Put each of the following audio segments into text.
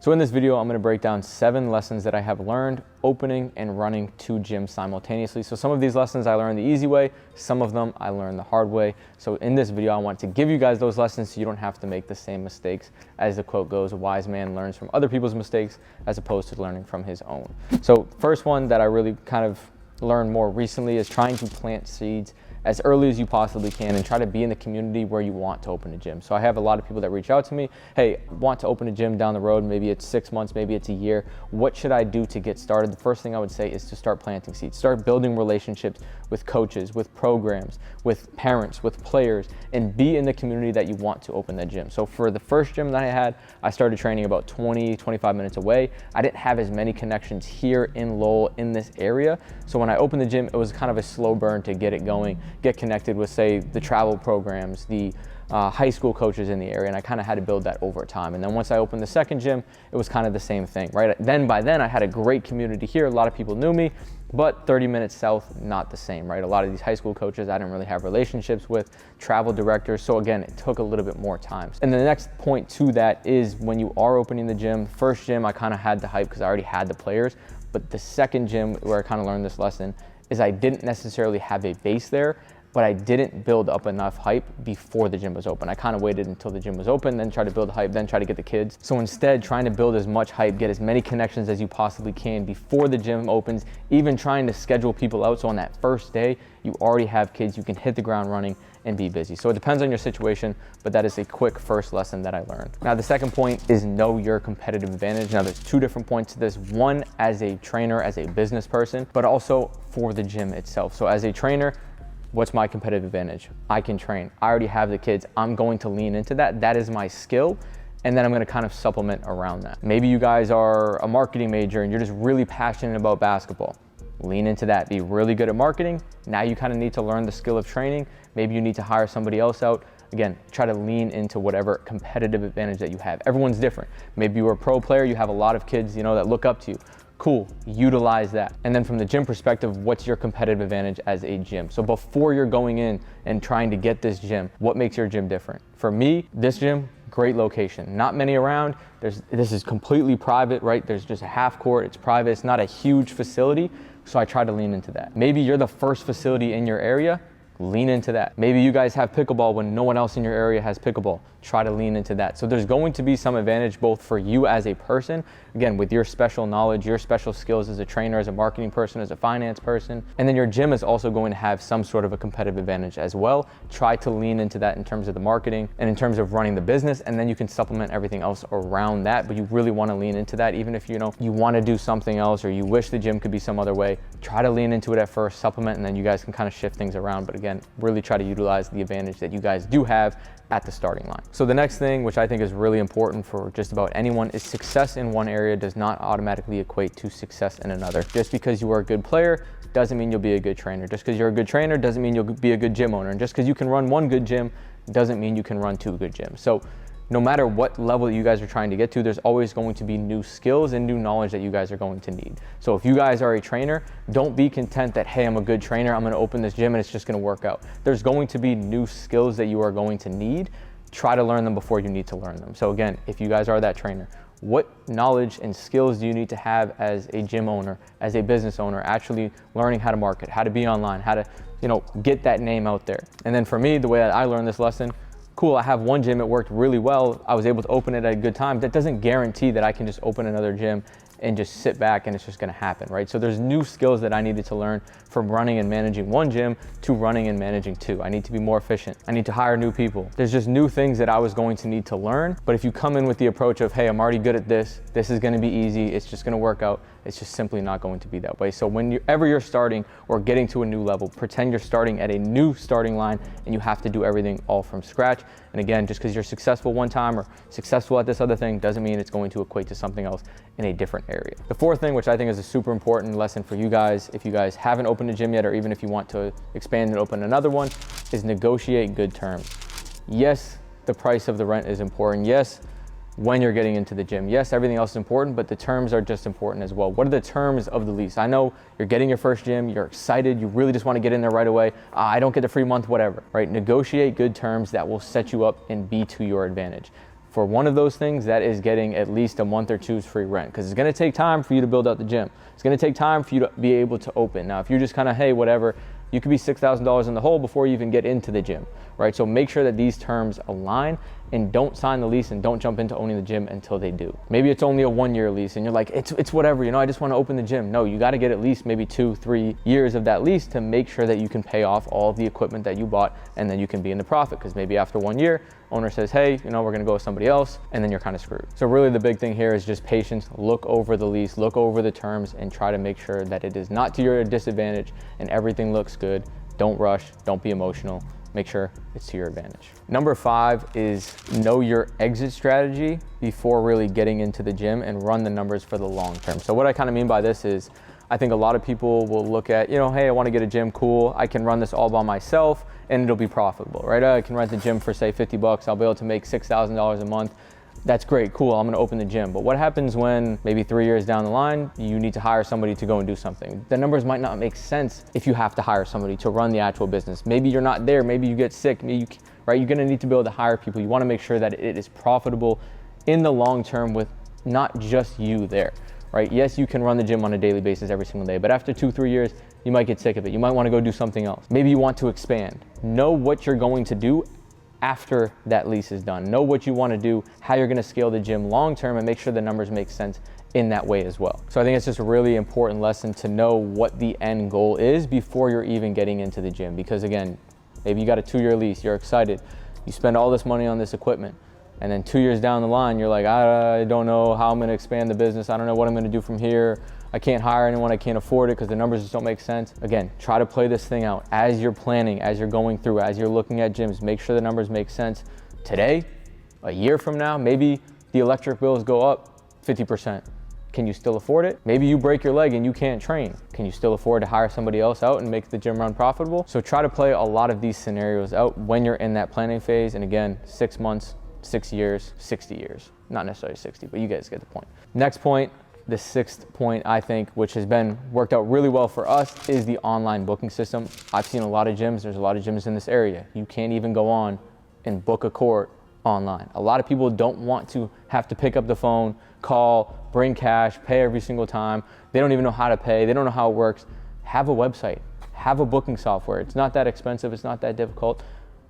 So in this video, I'm gonna break down 7 lessons that I have learned opening and running 2 gyms simultaneously. So some of these lessons I learned the easy way, some of them I learned the hard way. So in this video, I want to give you guys those lessons so you don't have to make the same mistakes. As the quote goes, a wise man learns from other people's mistakes as opposed to learning from his own. So first one that I really kind of learned more recently is trying to plant seeds as early as you possibly can and try to be in the community where you want to open a gym. So I have a lot of people that reach out to me, hey, want to open a gym down the road, maybe it's 6 months, maybe it's a year. What should I do to get started? The first thing I would say is to start planting seeds. Start building relationships with coaches, with programs, with parents, with players, and be in the community that you want to open that gym. So for the first gym that I had, I started training about 20-25 minutes away. I didn't have as many connections here in Lowell in this area. So when I opened the gym, it was kind of a slow burn to get it going, get connected with, say, the travel programs, the high school coaches in the area, and I kind of had to build that over time. And then once I opened the second gym, it was kind of the same thing, right? By then I had a great community here. A lot of people knew me, but 30 minutes south, not the same, right? A lot of these high school coaches I didn't really have relationships with, travel directors. So again, it took a little bit more time. And the next point to that is when you are opening the gym, first gym, I kind of had the hype because I already had the players. But the second gym where I kind of learned this lesson is I didn't necessarily have a base there, but I didn't build up enough hype before the gym was open. I kind of waited until the gym was open, then try to build hype, then try to get the kids. So instead, trying to build as much hype, get as many connections as you possibly can before the gym opens, even trying to schedule people out. So on that first day, you already have kids, you can hit the ground running and be busy. So it depends on your situation, but that is a quick first lesson that I learned. Now, the second point is know your competitive advantage. Now, there's 2 different points to this. One, as a trainer, as a business person, but also for the gym itself. So as a trainer, what's my competitive advantage? I can train. I already have the kids. I'm going to lean into that. That is my skill. And then I'm going to kind of supplement around that. Maybe you guys are a marketing major and you're just really passionate about basketball. Lean into that. Be really good at marketing. Now you kind of need to learn the skill of training. Maybe you need to hire somebody else out. Again, try to lean into whatever competitive advantage that you have. Everyone's different. Maybe you're a pro player. You have a lot of kids, that look up to you. Cool, utilize that. And then from the gym perspective, what's your competitive advantage as a gym? So before you're going in and trying to get this gym, what makes your gym different? For me, this gym, great location. Not many around. This is completely private, right? There's just a half court, it's private, it's not a huge facility. So I try to lean into that. Maybe you're the first facility in your area, lean into that. Maybe you guys have pickleball when no one else in your area has pickleball. Try to lean into that. So there's going to be some advantage both for you as a person, again, with your special knowledge, your special skills as a trainer, as a marketing person, as a finance person. And then your gym is also going to have some sort of a competitive advantage as well. Try to lean into that in terms of the marketing and in terms of running the business. And then you can supplement everything else around that. But you really want to lean into that. Even if you want to do something else or you wish the gym could be some other way, try to lean into it at first, supplement, and then you guys can kind of shift things around. But again, really try to utilize the advantage that you guys do have at the starting line. So the next thing, which I think is really important for just about anyone, is success in one area does not automatically equate to success in another. Just because you are a good player doesn't mean you'll be a good trainer. Just because you're a good trainer doesn't mean you'll be a good gym owner. And just because you can run one good gym doesn't mean you can run 2 good gyms. So no matter what level you guys are trying to get to, there's always going to be new skills and new knowledge that you guys are going to need. So if you guys are a trainer, don't be content that, hey, I'm a good trainer, I'm gonna open this gym and it's just gonna work out. There's going to be new skills that you are going to need. Try to learn them before you need to learn them. So again, if you guys are that trainer, what knowledge and skills do you need to have as a gym owner, as a business owner, actually learning how to market, how to be online, how to, get that name out there. And then for me, the way that I learned this lesson, cool, I have one gym, it worked really well. I was able to open it at a good time. That doesn't guarantee that I can just open another gym and just sit back and it's just gonna happen, right? So there's new skills that I needed to learn from running and managing one gym to running and managing 2. I need to be more efficient. I need to hire new people. There's just new things that I was going to need to learn. But if you come in with the approach of, hey, I'm already good at this is gonna be easy, it's just gonna work out, it's just simply not going to be that way. So whenever you're starting or getting to a new level, pretend you're starting at a new starting line and you have to do everything all from scratch. And again, just because you're successful one time or successful at this other thing doesn't mean it's going to equate to something else in a different area. The fourth thing, which I think is a super important lesson for you guys, if you guys haven't opened a gym yet, or even if you want to expand and open another one, is negotiate good terms. Yes, the price of the rent is important. Yes, when you're getting into the gym. Yes, everything else is important, but the terms are just important as well. What are the terms of the lease? I know you're getting your first gym, you're excited, you really just want to get in there right away. I don't get the free month, whatever, right? Negotiate good terms that will set you up and be to your advantage. For one of those things, that is getting at least a month or two's free rent, because it's going to take time for you to build out the gym. It's going to take time for you to be able to open. Now, if you're just kind of, hey, whatever, you could be $6,000 in the hole before you even get into the gym, right? So make sure that these terms align, and don't sign the lease and don't jump into owning the gym until they do. Maybe it's only a 1-year lease and you're like, it's whatever, I just want to open the gym. No, you got to get at least maybe 2-3 years of that lease to make sure that you can pay off all of the equipment that you bought, and then you can be in the profit, because maybe after 1 year, owner says, hey, we're going to go with somebody else, and then you're kind of screwed. So really the big thing here is just patience. Look over the lease, look over the terms, and try to make sure that it is not to your disadvantage and everything looks good. Don't rush, don't be emotional. Make sure it's to your advantage. Number 5 is know your exit strategy before really getting into the gym, and run the numbers for the long term. So what I kind of mean by this is, I think a lot of people will look at, hey, I want to get a gym, cool. I can run this all by myself and it'll be profitable, right? I can rent the gym for say $50. I'll be able to make $6,000 a month. That's great, cool, I'm gonna open the gym. But what happens when maybe 3 years down the line, you need to hire somebody to go and do something? The numbers might not make sense if you have to hire somebody to run the actual business. Maybe you're not there, maybe you get sick, right? You're gonna need to be able to hire people. You wanna make sure that it is profitable in the long term with not just you there, right? Yes, you can run the gym on a daily basis every single day, but after 2-3 years, you might get sick of it. You might wanna go do something else. Maybe you want to expand. Know what you're going to do after that lease is done. Know what you want to do, how you're going to scale the gym long term, and make sure the numbers make sense in that way as well. So I think it's just a really important lesson to know what the end goal is before you're even getting into the gym. Because again, maybe you got a 2-year lease, you're excited, you spend all this money on this equipment, and then 2 years down the line, you're like, I don't know how I'm going to expand the business. I don't know what I'm going to do from here. I can't hire anyone, I can't afford it because the numbers just don't make sense. Again, try to play this thing out as you're planning, as you're going through, as you're looking at gyms. Make sure the numbers make sense today, a year from now. Maybe the electric bills go up 50%. Can you still afford it? Maybe you break your leg and you can't train. Can you still afford to hire somebody else out and make the gym run profitable? So try to play a lot of these scenarios out when you're in that planning phase. And again, 6 months, 6 years, 60 years. Not necessarily 60, but you guys get the point. Next point, the 6th point, I think, which has been worked out really well for us, is the online booking system. I've seen a lot of gyms. There's a lot of gyms in this area. You can't even go on and book a court online. A lot of people don't want to have to pick up the phone, call, bring cash, pay every single time. They don't even know how to pay. They don't know how it works. Have a website. Have a booking software. It's not that expensive. It's not that difficult.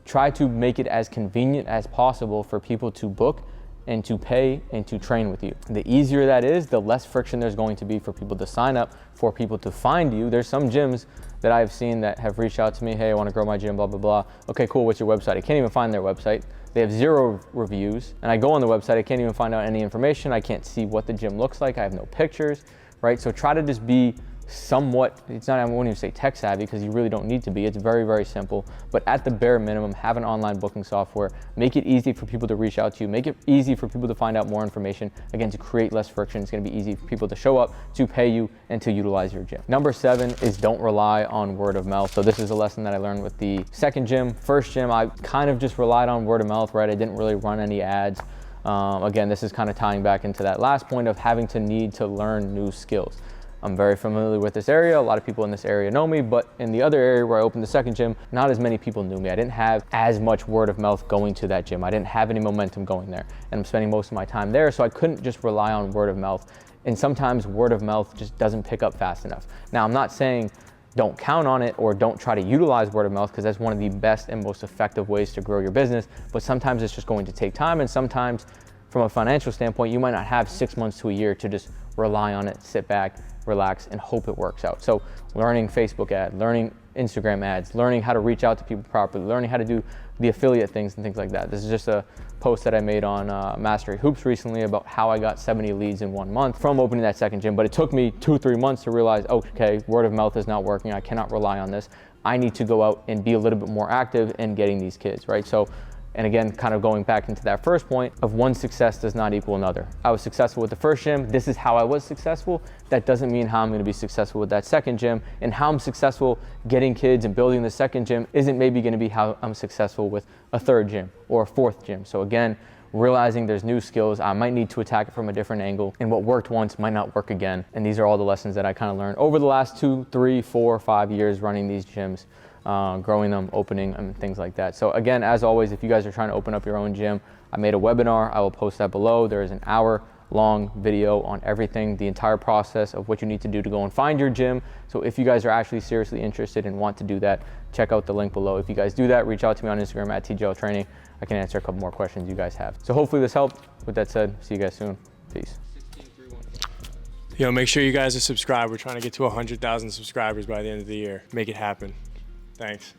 Try to make it as convenient as possible for people to book and to pay and to train with you. The easier that is, the less friction there's going to be for people to sign up, for people to find you. There's some gyms that I've seen that have reached out to me, hey, I want to grow my gym, blah, blah, blah. Okay, cool, what's your website? I can't even find their website. They have 0 reviews, and I go on the website, I can't even find out any information. I can't see what the gym looks like. I have no pictures, right? So try to just be somewhat, I won't even say tech savvy because you really don't need to be. It's very, very simple. But at the bare minimum, have an online booking software. Make it easy for people to reach out to you. Make it easy for people to find out more information. Again, to create less friction. It's going to be easy for people to show up, to pay you, and to utilize your gym. Number 7 is don't rely on word of mouth. So this is a lesson that I learned with the second gym. First gym, I kind of just relied on word of mouth, right? I didn't really run any ads. Again, this is kind of tying back into that last point of having to need to learn new skills. I'm very familiar with this area. A lot of people in this area know me, but in the other area where I opened the second gym, not as many people knew me. I didn't have as much word of mouth going to that gym. I didn't have any momentum going there, and I'm spending most of my time there, so I couldn't just rely on word of mouth. And sometimes word of mouth just doesn't pick up fast enough. Now, I'm not saying don't count on it or don't try to utilize word of mouth, because that's one of the best and most effective ways to grow your business, but sometimes it's just going to take time, and sometimes from a financial standpoint, you might not have 6 months to a year to just rely on it, sit back, relax, and hope it works out. So learning Facebook ads, learning Instagram ads, learning how to reach out to people properly, learning how to do the affiliate things and things like that. This is just a post that I made on Mastery Hoops recently about how I got 70 leads in 1 month from opening that second gym. But it took me 2-3 months to realize, okay, word of mouth is not working. I cannot rely on this. I need to go out and be a little bit more active in getting these kids, right? So, and again, kind of going back into that first point of one success does not equal another. I was successful with the first gym. This is how I was successful. That doesn't mean how I'm going to be successful with that second gym. And how I'm successful getting kids and building the second gym isn't maybe going to be how I'm successful with a third gym or a fourth gym. So again, realizing there's new skills, I might need to attack it from a different angle, and what worked once might not work again. And these are all the lessons that I kind of learned over the last 2, 3, 4, 5 years running these gyms. Growing them, opening, and things like that. So again, as always, if you guys are trying to open up your own gym, I made a webinar. I will post that below. There is an hour-long video on everything, the entire process of what you need to do to go and find your gym. So if you guys are actually seriously interested and want to do that, check out the link below. If you guys do that, reach out to me on Instagram at TGL Training. I can answer a couple more questions you guys have. So hopefully this helped. With that said, see you guys soon. Peace. Yo, make sure you guys are subscribed. We're trying to get to 100,000 subscribers by the end of the year. Make it happen. Thanks.